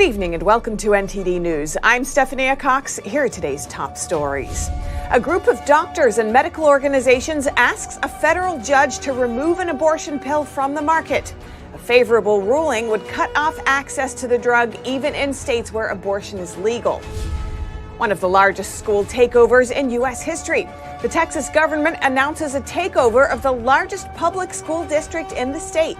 evening and welcome to NTD News. I'm Stephanie Cox. Here are today's top stories. A group of doctors and medical organizations asks a federal judge to remove an abortion pill from the market. A favorable ruling would cut off access to the drug even in states where abortion is legal. One of the largest school takeovers in U.S. history. The Texas government announces a takeover of the largest public school district in the state.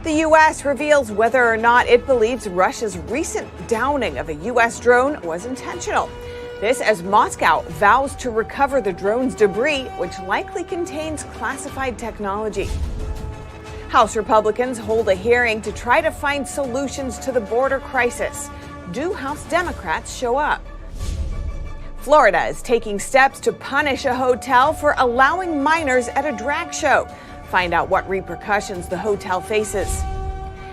The U.S. reveals whether or not it believes Russia's recent downing of a U.S. drone was intentional. This as Moscow vows to recover the drone's debris, which likely contains classified technology. House Republicans hold a hearing to try to find solutions to the border crisis. Do House Democrats show up? Florida is taking steps to punish a hotel for allowing minors at a drag show. Find out what repercussions the hotel faces.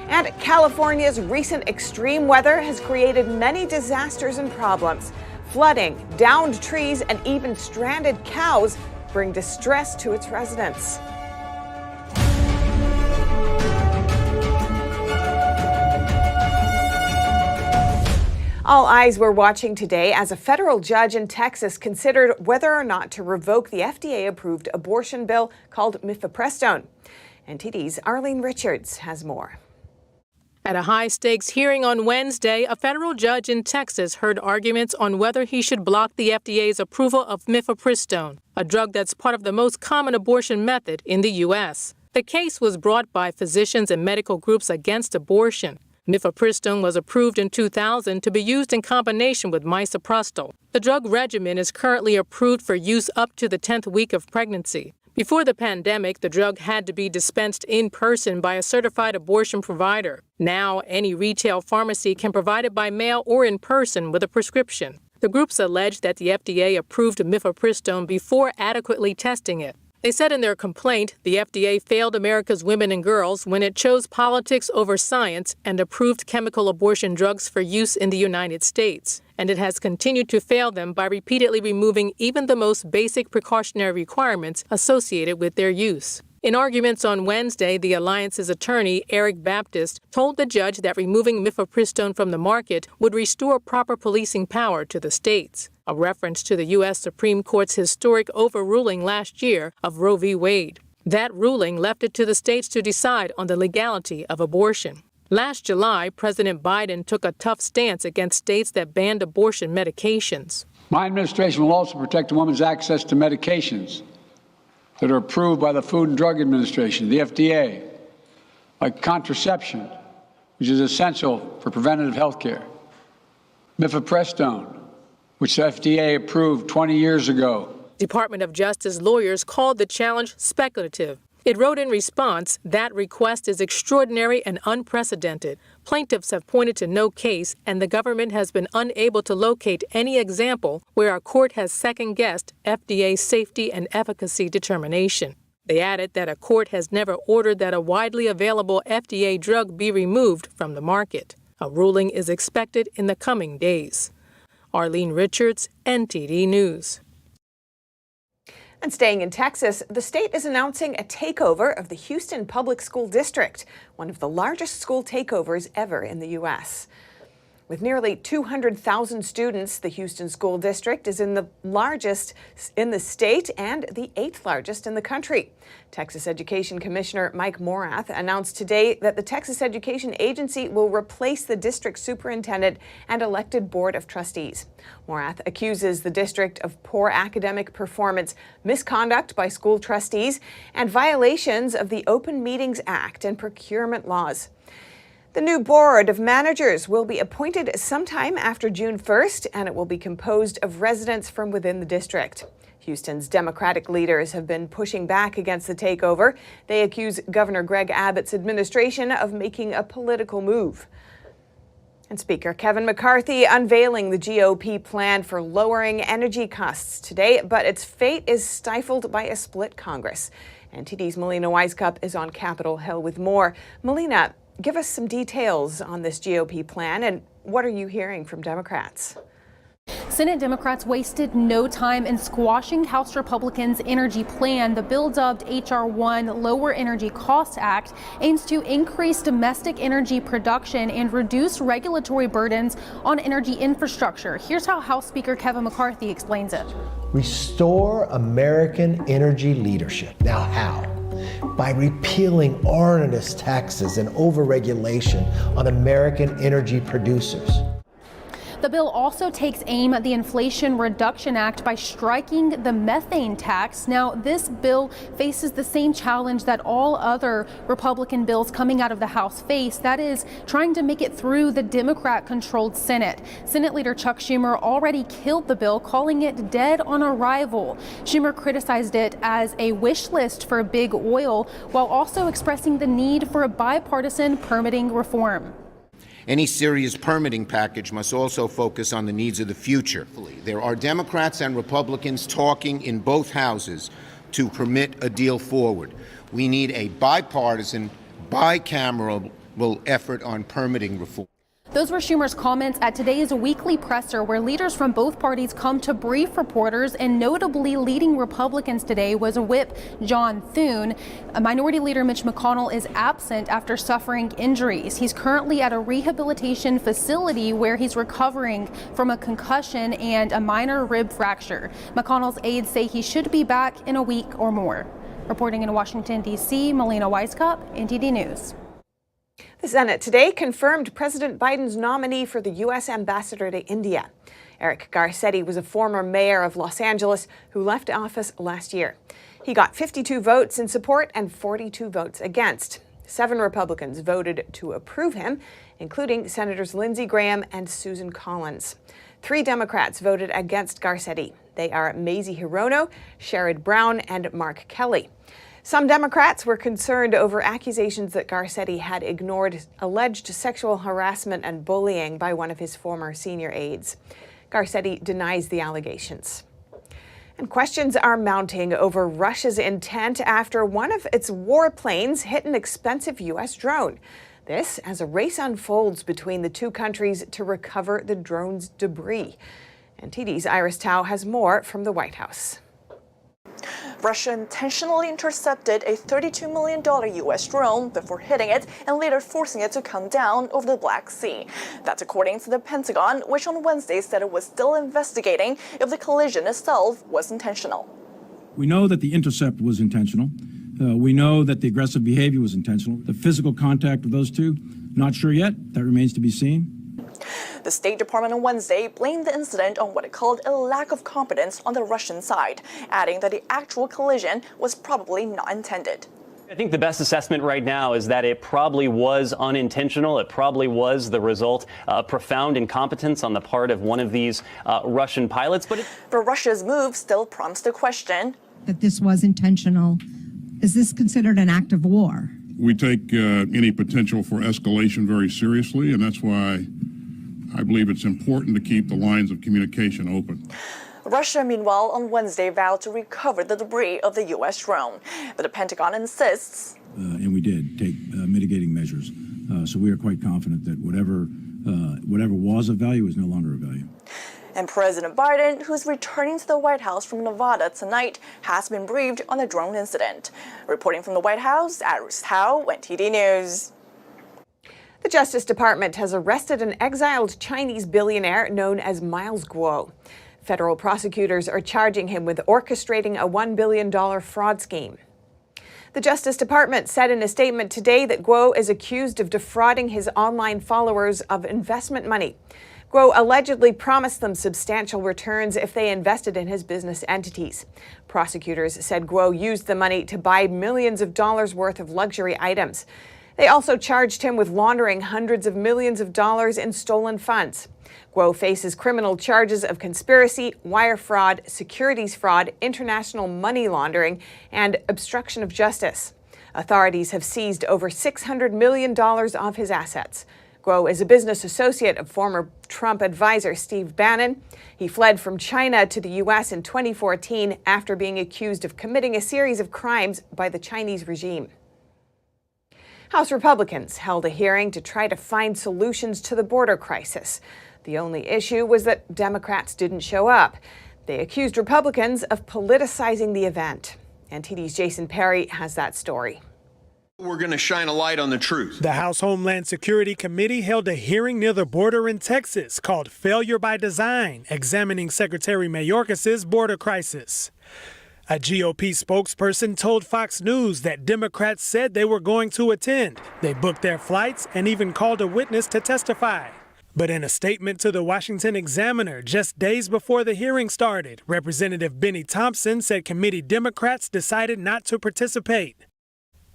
And California's recent extreme weather has created many disasters and problems. Flooding, downed trees, and even stranded cows bring distress to its residents. All eyes were watching today as a federal judge in Texas considered whether or not to revoke the FDA-approved abortion bill called mifepristone. NTD's Arlene Richards has more. At a high-stakes hearing on Wednesday, a federal judge in Texas heard arguments on whether he should block the FDA's approval of mifepristone, a drug that's part of the most common abortion method in the U.S. The case was brought by physicians and medical groups against abortion. Mifepristone was approved in 2000 to be used in combination with misoprostol. The drug regimen is currently approved for use up to the 10th week of pregnancy. Before the pandemic, the drug had to be dispensed in person by a certified abortion provider. Now, any retail pharmacy can provide it by mail or in person with a prescription. The groups allege that the FDA approved mifepristone before adequately testing it. They said in their complaint the FDA failed America's women and girls when it chose politics over science and approved chemical abortion drugs for use in the United States. And it has continued to fail them by repeatedly removing even the most basic precautionary requirements associated with their use. In arguments on Wednesday, the Alliance's attorney, Eric Baptist, told the judge that removing mifepristone from the market would restore proper policing power to the states, a reference to the U.S. Supreme Court's historic overruling last year of Roe v. Wade. That ruling left it to the states to decide on the legality of abortion. Last July, President Biden took a tough stance against states that banned abortion medications. My administration will also protect a woman's access to medications that are approved by the Food and Drug Administration, the FDA, like contraception, which is essential for preventative health care, mifepristone, which the FDA approved 20 years ago. Department of Justice lawyers called the challenge speculative. It wrote in response, that request is extraordinary and unprecedented. Plaintiffs have pointed to no case, and the government has been unable to locate any example where a court has second-guessed FDA's safety and efficacy determination. They added that a court has never ordered that a widely available FDA drug be removed from the market. A ruling is expected in the coming days. Arlene Richards, NTD News. And staying in Texas, the state is announcing a takeover of the Houston Public School District, one of the largest school takeovers ever in the U.S. With nearly 200,000 students, the Houston School District is in the largest in the state and the 8th largest in the country. Texas Education Commissioner Mike Morath announced today that the Texas Education Agency will replace the district superintendent and elected board of trustees. Morath accuses the district of poor academic performance, misconduct by school trustees, and violations of the Open Meetings Act and procurement laws. The new board of managers will be appointed sometime after June 1st, and it will be composed of residents from within the district. Houston's Democratic leaders have been pushing back against the takeover. They accuse Governor Greg Abbott's administration of making a political move. And Speaker Kevin McCarthy unveiling the GOP plan for lowering energy costs today, but its fate is stifled by a split Congress. NTD's Melina Weiskup is on Capitol Hill with more. Melina, give us some details on this GOP plan, and what are you hearing from Democrats? Senate Democrats wasted no time in squashing House Republicans' energy plan. The bill, dubbed H.R. 1 Lower Energy Costs Act, aims to increase domestic energy production and reduce regulatory burdens on energy infrastructure. Here's how House Speaker Kevin McCarthy explains it. Restore American energy leadership. Now how? By repealing onerous taxes and overregulation on American energy producers. The bill also takes aim at the Inflation Reduction Act by striking the methane tax. Now, this bill faces the same challenge that all other Republican bills coming out of the House face, that is, trying to make it through the Democrat-controlled Senate. Senate Leader Chuck Schumer already killed the bill, calling it dead on arrival. Schumer criticized it as a wish list for big oil, while also expressing the need for a bipartisan permitting reform. Any serious permitting package must also focus on the needs of the future. There are Democrats and Republicans talking in both houses to permit a deal forward. We need a bipartisan, bicameral effort on permitting reform. Those were Schumer's comments at today's weekly presser, where leaders from both parties come to brief reporters, and notably leading Republicans today was Whip John Thune. Minority Leader Mitch McConnell is absent after suffering injuries. He's currently at a rehabilitation facility where he's recovering from a concussion and a minor rib fracture. McConnell's aides say he should be back in a week or more. Reporting in Washington, D.C., Melina Weisskopf, NTD News. The Senate today confirmed President Biden's nominee for the U.S. ambassador to India. Eric Garcetti was a former mayor of Los Angeles who left office last year. He got 52 votes in support and 42 votes against. 7 Republicans voted to approve him, including Senators Lindsey Graham and Susan Collins. 3 Democrats voted against Garcetti. They are Mazie Hirono, Sherrod Brown, and Mark Kelly. Some Democrats were concerned over accusations that Garcetti had ignored alleged sexual harassment and bullying by one of his former senior aides. Garcetti denies the allegations. And questions are mounting over Russia's intent after one of its warplanes hit an expensive U.S. drone. This as a race unfolds between the two countries to recover the drone's debris. NTD's Iris Tao has more from the White House. Russia intentionally intercepted a $32 million U.S. drone before hitting it and later forcing it to come down over the Black Sea. That's according to the Pentagon, which on Wednesday said it was still investigating if the collision itself was intentional. We know that the intercept was intentional. We know that the aggressive behavior was intentional. The physical contact of those two, not sure yet. That remains to be seen. The State Department on Wednesday blamed the incident on what it called a lack of competence on the Russian side, adding that the actual collision was probably not intended. I think the best assessment right now is that it probably was unintentional. It probably was the result of profound incompetence on the part of one of these Russian pilots. But Russia's move still prompts the question that this was intentional. Is this considered an act of war? We take any potential for escalation very seriously, and that's why I believe it's important to keep the lines of communication open. Russia, meanwhile, on Wednesday vowed to recover the debris of the U.S. drone. But the Pentagon insists. And we did take mitigating measures. So we are quite confident that whatever was of value is no longer of value. And President Biden, who's returning to the White House from Nevada tonight, has been briefed on the drone incident. Reporting from the White House, Iris Tao, NTD News. The Justice Department has arrested an exiled Chinese billionaire known as Miles Guo. Federal prosecutors are charging him with orchestrating a $1 billion fraud scheme. The Justice Department said in a statement today that Guo is accused of defrauding his online followers of investment money. Guo allegedly promised them substantial returns if they invested in his business entities. Prosecutors said Guo used the money to buy millions of dollars worth of luxury items. They also charged him with laundering hundreds of millions of dollars in stolen funds. Guo faces criminal charges of conspiracy, wire fraud, securities fraud, international money laundering, and obstruction of justice. Authorities have seized over $600 million of his assets. Guo is a business associate of former Trump advisor Steve Bannon. He fled from China to the U.S. in 2014 after being accused of committing a series of crimes by the Chinese regime. House Republicans held a hearing to try to find solutions to the border crisis. The only issue was that Democrats didn't show up. They accused Republicans of politicizing the event. NTD's Jason Perry has that story. We're going to shine a light on the truth. The House Homeland Security Committee held a hearing near the border in Texas called Failure by Design, examining Secretary Mayorkas's border crisis. A GOP spokesperson told Fox News that Democrats said they were going to attend. They booked their flights and even called a witness to testify. But in a statement to the Washington Examiner just days before the hearing started, Representative Benny Thompson said committee Democrats decided not to participate.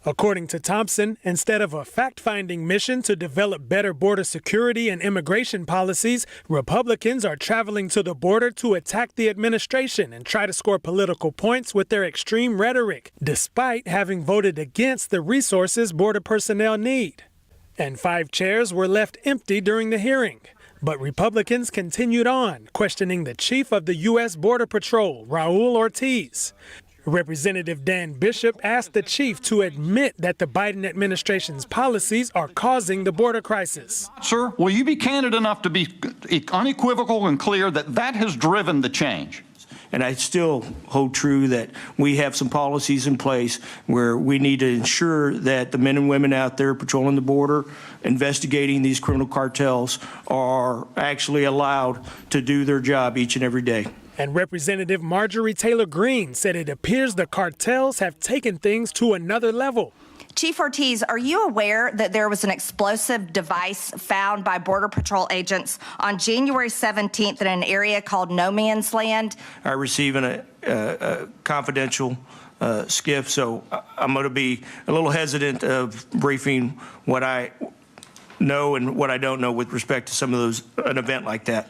According to Thompson, instead of a fact-finding mission to develop better border security and immigration policies, Republicans are traveling to the border to attack the administration and try to score political points with their extreme rhetoric, despite having voted against the resources border personnel need. And 5 chairs were left empty during the hearing. But Republicans continued on, questioning the chief of the U.S. Border Patrol, Raul Ortiz. Representative Dan Bishop asked the chief to admit that the Biden administration's policies are causing the border crisis. Sir, will you be candid enough to be unequivocal and clear that that has driven the change? And I still hold true that we have some policies in place where we need to ensure that the men and women out there patrolling the border, investigating these criminal cartels, are actually allowed to do their job each and every day. And Representative Marjorie Taylor Greene said it appears the cartels have taken things to another level. Chief Ortiz, are you aware that there was an explosive device found by Border Patrol agents on January 17th in an area called No Man's Land? I received a confidential skiff, so I'm going to be a little hesitant of briefing what I know and what I don't know with respect to some of those, an event like that.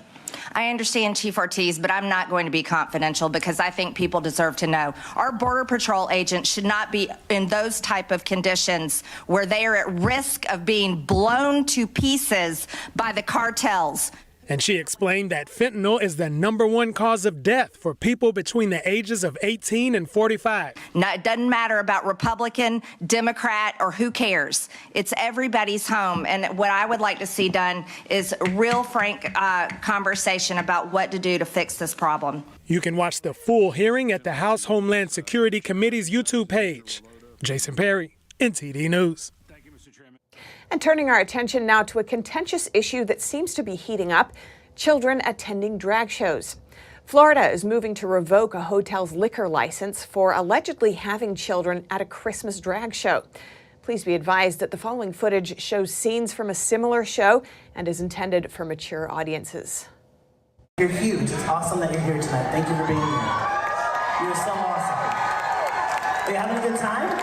I understand, Chief Ortiz, but I'm not going to be confidential because I think people deserve to know. Our Border Patrol agents should not be in those type of conditions where they are at risk of being blown to pieces by the cartels. And she explained that fentanyl is the #1 cause of death for people between the ages of 18 and 45. No, it doesn't matter about Republican, Democrat, or who cares. It's everybody's home. And what I would like to see done is real frank conversation about what to do to fix this problem. You can watch the full hearing at the House Homeland Security Committee's YouTube page. Jason Perry, NTD News. And turning our attention now to a contentious issue that seems to be heating up, children attending drag shows. Florida is moving to revoke a hotel's liquor license for allegedly having children at a Christmas drag show. Please be advised that the following footage shows scenes from a similar show and is intended for mature audiences. You're huge. It's awesome that you're here tonight. Thank you for being here. You're so awesome. Are you having a good time?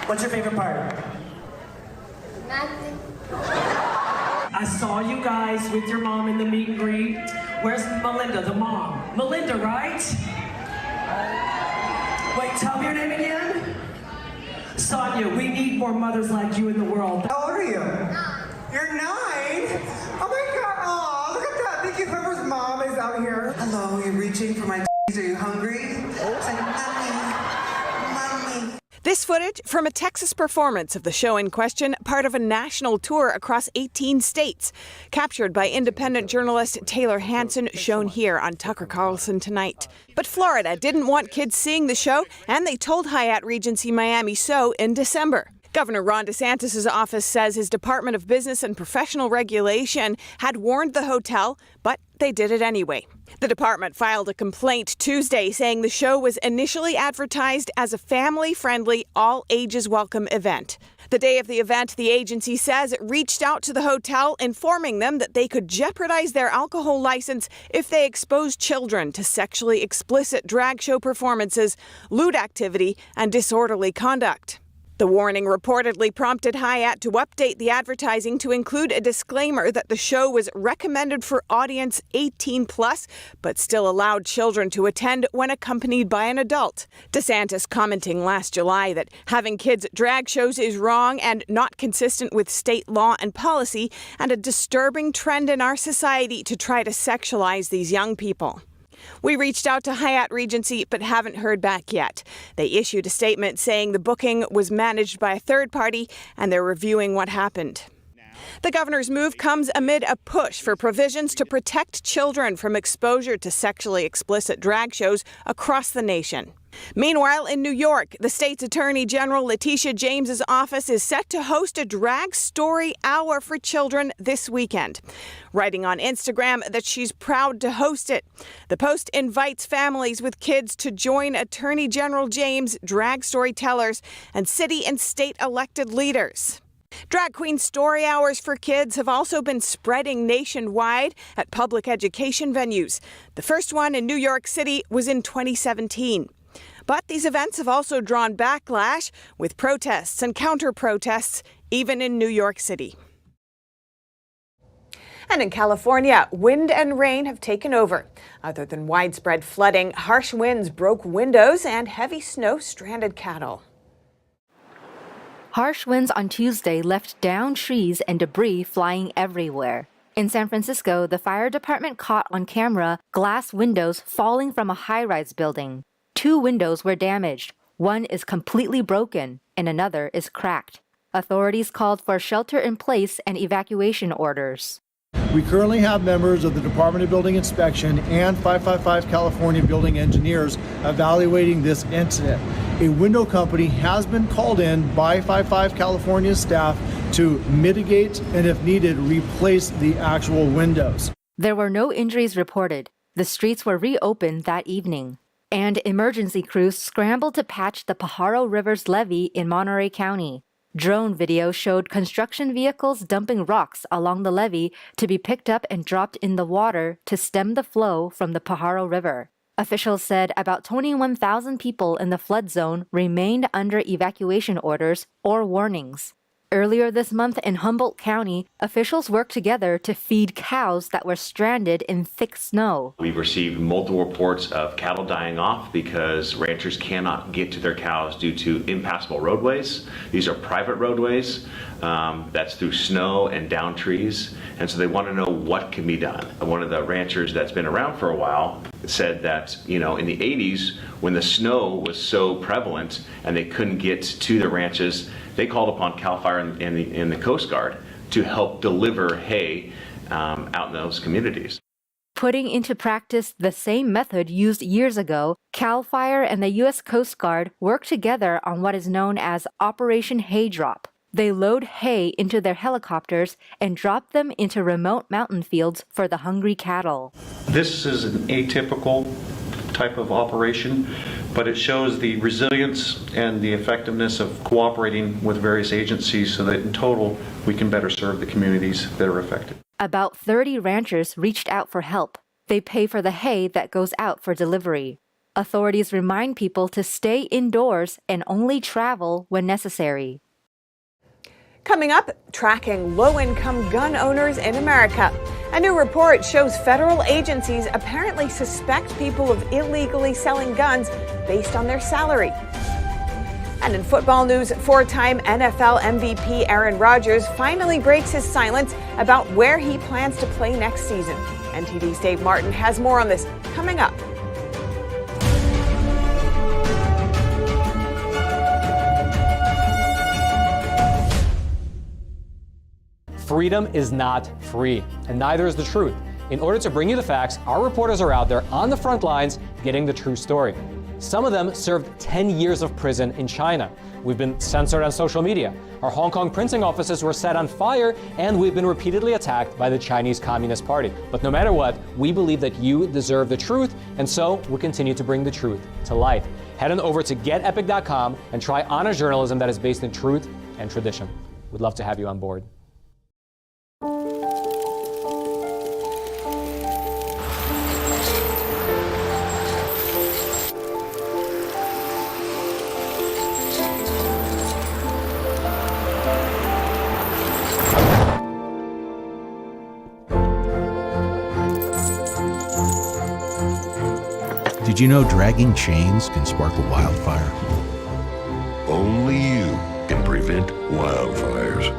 What's your favorite part? I saw you guys with your mom in the meet and greet. Where's Melinda, the mom? Melinda, right? Wait, tell me your name again. Sonia, we need more mothers like you in the world. How old are you? 9. You're 9? Oh my God, oh, look at that. Thank you, whoever's mom is out here. Hello, you're reaching for my Are you hungry? Say, Mommy. This footage from a Texas performance of the show in question, part of a national tour across 18 states, captured by independent journalist Taylor Hanson, shown here on Tucker Carlson Tonight. But Florida didn't want kids seeing the show, and they told Hyatt Regency Miami so in December. Governor Ron DeSantis' office says his Department of Business and Professional Regulation had warned the hotel, but they did it anyway. The department filed a complaint Tuesday saying the show was initially advertised as a family-friendly, all-ages welcome event. The day of the event, the agency says it reached out to the hotel, informing them that they could jeopardize their alcohol license if they exposed children to sexually explicit drag show performances, lewd activity, and disorderly conduct. The warning reportedly prompted Hyatt to update the advertising to include a disclaimer that the show was recommended for audience 18+, but still allowed children to attend when accompanied by an adult. DeSantis commenting last July that having kids at drag shows is wrong and not consistent with state law and policy, and a disturbing trend in our society to try to sexualize these young people. We reached out to Hyatt Regency but haven't heard back yet. They issued a statement saying the booking was managed by a third party and they're reviewing what happened. The governor's move comes amid a push for provisions to protect children from exposure to sexually explicit drag shows across the nation. Meanwhile, in New York, the state's Attorney General Letitia James's office is set to host a drag story hour for children this weekend, writing on Instagram that she's proud to host it. The post invites families with kids to join Attorney General James, drag storytellers, and city and state elected leaders. Drag queen story hours for kids have also been spreading nationwide at public education venues. The first one in New York City was in 2017. But these events have also drawn backlash, with protests and counter-protests, even in New York City. And in California, wind and rain have taken over. Other than widespread flooding, harsh winds broke windows and heavy snow stranded cattle. Harsh winds on Tuesday left downed trees and debris flying everywhere. In San Francisco, the fire department caught on camera glass windows falling from a high-rise building. 2 windows were damaged. One is completely broken and another is cracked. Authorities called for shelter in place and evacuation orders. We currently have members of the Department of Building Inspection and 555 California building engineers evaluating this incident. A window company has been called in by 555 California staff to mitigate and, if needed, replace the actual windows. There were no injuries reported. The streets were reopened that evening. And emergency crews scrambled to patch the Pajaro River's levee in Monterey County. Drone video showed construction vehicles dumping rocks along the levee to be picked up and dropped in the water to stem the flow from the Pajaro River. Officials said about 21,000 people in the flood zone remained under evacuation orders or warnings. Earlier this month in Humboldt County, officials worked together to feed cows that were stranded in thick snow. We've received multiple reports of cattle dying off because ranchers cannot get to their cows due to impassable roadways. These are private roadways. That's through snow and down trees. And so they want to know what can be done. One of the ranchers that's been around for a while said that, in the 80s, when the snow was so prevalent and they couldn't get to the ranches, they called upon CAL FIRE and the Coast Guard to help deliver hay out in those communities. Putting into practice the same method used years ago, CAL FIRE and the U.S. Coast Guard work together on what is known as Operation Hay Drop. They load hay into their helicopters and drop them into remote mountain fields for the hungry cattle. This is an atypical type of operation, but it shows the resilience and the effectiveness of cooperating with various agencies so that in total we can better serve the communities that are affected. About 30 ranchers reached out for help. They pay for the hay that goes out for delivery. Authorities remind people to stay indoors and only travel when necessary. Coming up, tracking low-income gun owners in America. A new report shows federal agencies apparently suspect people of illegally selling guns based on their salary. And in football news, 4-time NFL MVP Aaron Rodgers finally breaks his silence about where he plans to play next season. NTD's Dave Martin has more on this coming up. Freedom is not free, and neither is the truth. In order to bring you the facts, our reporters are out there on the front lines getting the true story. Some of them served 10 years of prison in China. We've been censored on social media. Our Hong Kong printing offices were set on fire, and we've been repeatedly attacked by the Chinese Communist Party. But no matter what, we believe that you deserve the truth, and so we'll continue to bring the truth to light. Head on over to getepic.com and try honest journalism that is based in truth and tradition. We'd love to have you on board. Did you know dragging chains can spark a wildfire? Only you can prevent wildfires.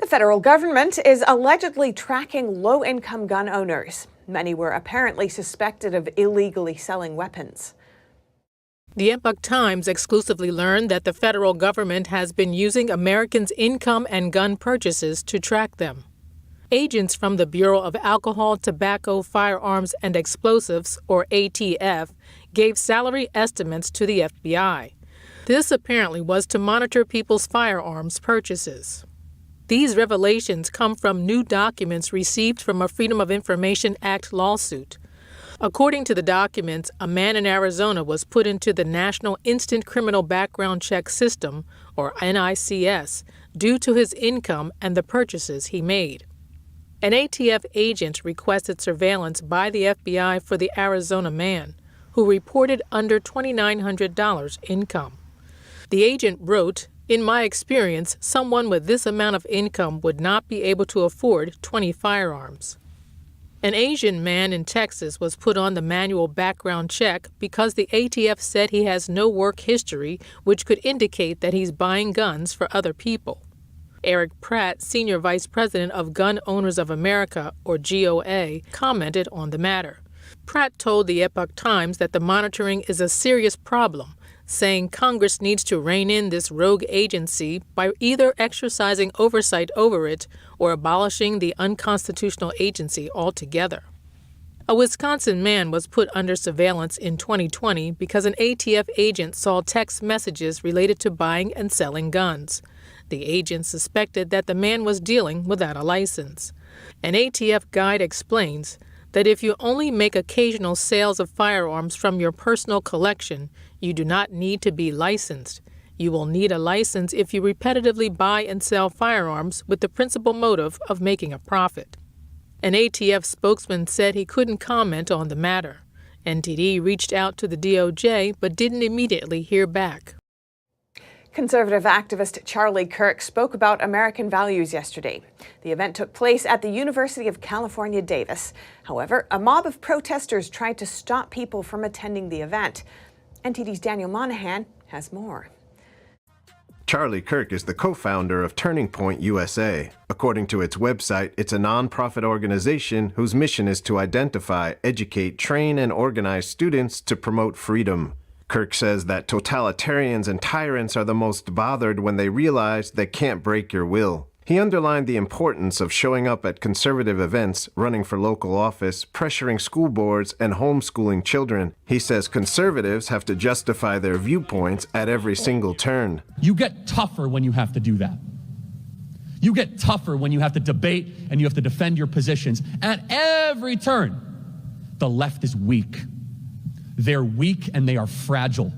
The federal government is allegedly tracking low-income gun owners. Many were apparently suspected of illegally selling weapons. The Epoch Times exclusively learned that the federal government has been using Americans' income and gun purchases to track them. Agents from the Bureau of Alcohol, Tobacco, Firearms, and Explosives, or ATF, gave salary estimates to the FBI. This apparently was to monitor people's firearms purchases. These revelations come from new documents received from a Freedom of Information Act lawsuit. According to the documents, a man in Arizona was put into the National Instant Criminal Background Check System, or NICS, due to his income and the purchases he made. An ATF agent requested surveillance by the FBI for the Arizona man, who reported under $2,900 income. The agent wrote, "In my experience, someone with this amount of income would not be able to afford 20 firearms." An Asian man in Texas was put on the manual background check because the ATF said he has no work history, which could indicate that he's buying guns for other people. Eric Pratt, Senior Vice President of Gun Owners of America, or GOA, commented on the matter. Pratt told the Epoch Times that the monitoring is a serious problem, saying Congress needs to rein in this rogue agency by either exercising oversight over it or abolishing the unconstitutional agency altogether. A Wisconsin man was put under surveillance in 2020 because an ATF agent saw text messages related to buying and selling guns. The agent suspected that the man was dealing without a license. An ATF guide explains that if you only make occasional sales of firearms from your personal collection, you do not need to be licensed. You will need a license if you repetitively buy and sell firearms with the principal motive of making a profit. An ATF spokesman said he couldn't comment on the matter. NTD reached out to the DOJ but didn't immediately hear back. Conservative activist Charlie Kirk spoke about American values yesterday. The event took place at the University of California, Davis. However, a mob of protesters tried to stop people from attending the event. NTD's Daniel Monahan has more. Charlie Kirk is the co-founder of Turning Point USA. According to its website, it's a nonprofit organization whose mission is to identify, educate, train, and organize students to promote freedom. Kirk says that totalitarians and tyrants are the most bothered when they realize they can't break your will. He underlined the importance of showing up at conservative events, running for local office, pressuring school boards, and homeschooling children. He says conservatives have to justify their viewpoints at every single turn. You get tougher when you have to do that. You get tougher when you have to debate and you have to defend your positions. At every turn, the left is weak. They're weak and they are fragile.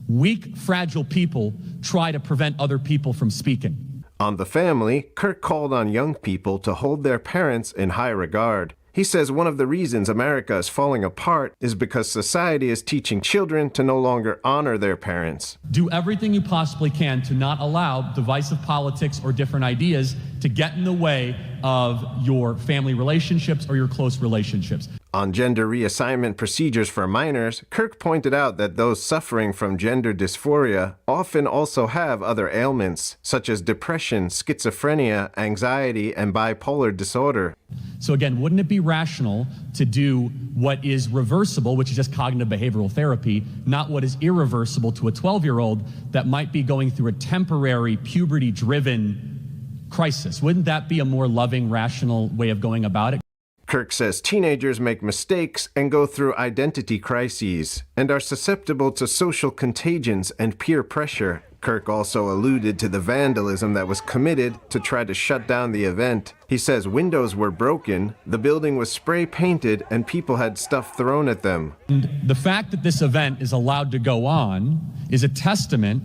Weak, fragile people try to prevent other people from speaking. On The Family, Kirk called on young people to hold their parents in high regard. He says one of the reasons America is falling apart is because society is teaching children to no longer honor their parents. Do everything you possibly can to not allow divisive politics or different ideas to get in the way of your family relationships or your close relationships. On gender reassignment procedures for minors, Kirk pointed out that those suffering from gender dysphoria often also have other ailments, such as depression, schizophrenia, anxiety, and bipolar disorder. So again, wouldn't it be rational to do what is reversible, which is just cognitive behavioral therapy, not what is irreversible to a 12-year-old that might be going through a temporary puberty-driven crisis? Wouldn't that be a more loving, rational way of going about it? Kirk says teenagers make mistakes and go through identity crises and are susceptible to social contagions and peer pressure. Kirk also alluded to the vandalism that was committed to try to shut down the event. He says windows were broken, the building was spray painted, and people had stuff thrown at them. And the fact that this event is allowed to go on is a testament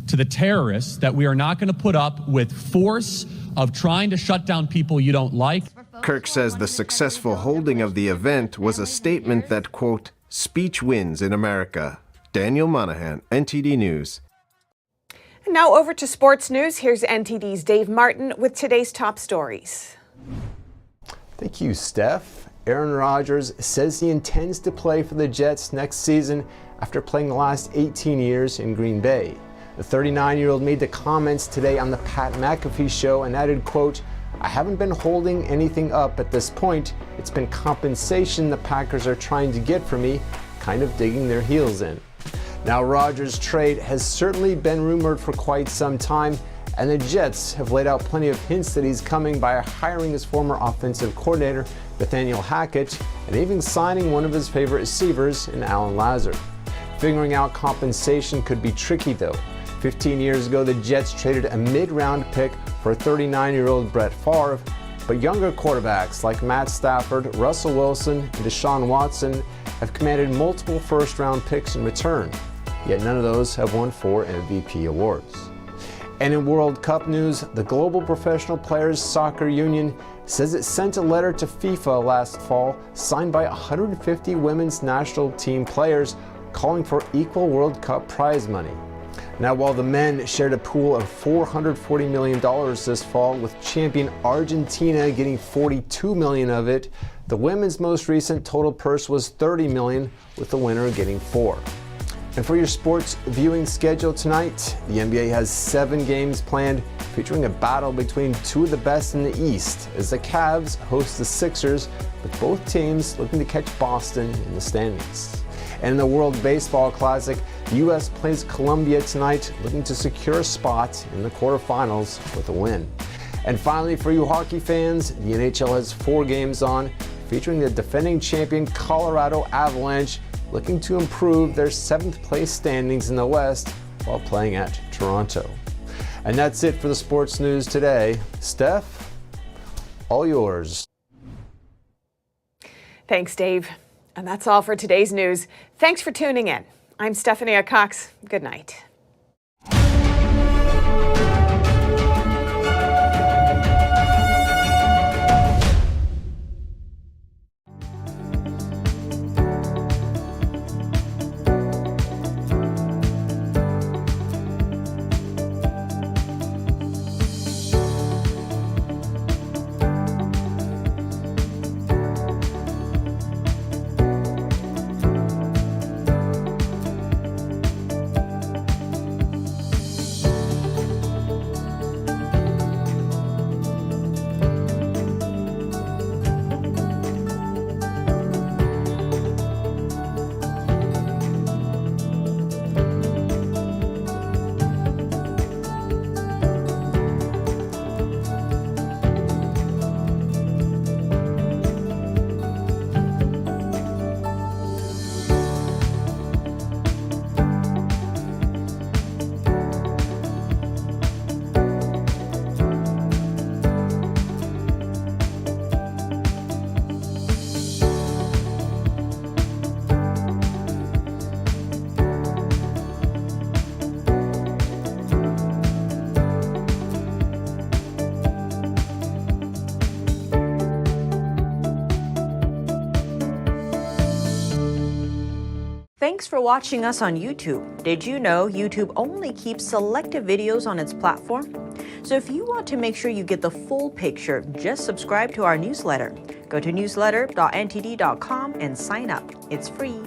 to the terrorists that we are not going to put up with force of trying to shut down people you don't like. Kirk says the successful holding of the event was a statement that, quote, speech wins in America. Daniel Monahan, NTD News. And now over to sports news. Here's NTD's Dave Martin with today's top stories. Thank you, Steph. Aaron Rodgers says he intends to play for the Jets next season after playing the last 18 years in Green Bay. The 39-year-old made the comments today on the Pat McAfee show and added, quote, I haven't been holding anything up at this point. It's been compensation the Packers are trying to get from me, kind of digging their heels in. Now, Rodgers' trade has certainly been rumored for quite some time, and the Jets have laid out plenty of hints that he's coming by hiring his former offensive coordinator, Nathaniel Hackett, and even signing one of his favorite receivers in Alan Lazard. Figuring out compensation could be tricky, though. 15 years ago, the Jets traded a mid-round pick for 39-year-old Brett Favre, but younger quarterbacks like Matt Stafford, Russell Wilson, and Deshaun Watson have commanded multiple first-round picks in return, yet none of those have won 4 MVP awards. And in World Cup news, the Global Professional Players Soccer Union says it sent a letter to FIFA last fall, signed by 150 women's national team players, calling for equal World Cup prize money. Now, while the men shared a pool of $440 million this fall, with champion Argentina getting $42 million of it, the women's most recent total purse was $30 million, with the winner getting $4. And for your sports viewing schedule tonight, the NBA has 7 games planned, featuring a battle between two of the best in the East, as the Cavs host the Sixers, with both teams looking to catch Boston in the standings. And in the World Baseball Classic, the U.S. plays Colombia tonight, looking to secure a spot in the quarterfinals with a win. And finally, for you hockey fans, the NHL has 4 games on, featuring the defending champion Colorado Avalanche, looking to improve their 7th place standings in the West while playing at Toronto. And that's it for the sports news today. Steph, all yours. Thanks, Dave. And that's all for today's news. Thanks for tuning in. I'm Stephanie Cox. Good night. Thanks for watching us on YouTube. Did you know YouTube only keeps selective videos on its platform? So if you want to make sure you get the full picture, just subscribe to our newsletter. Go to newsletter.ntd.com and sign up. It's free.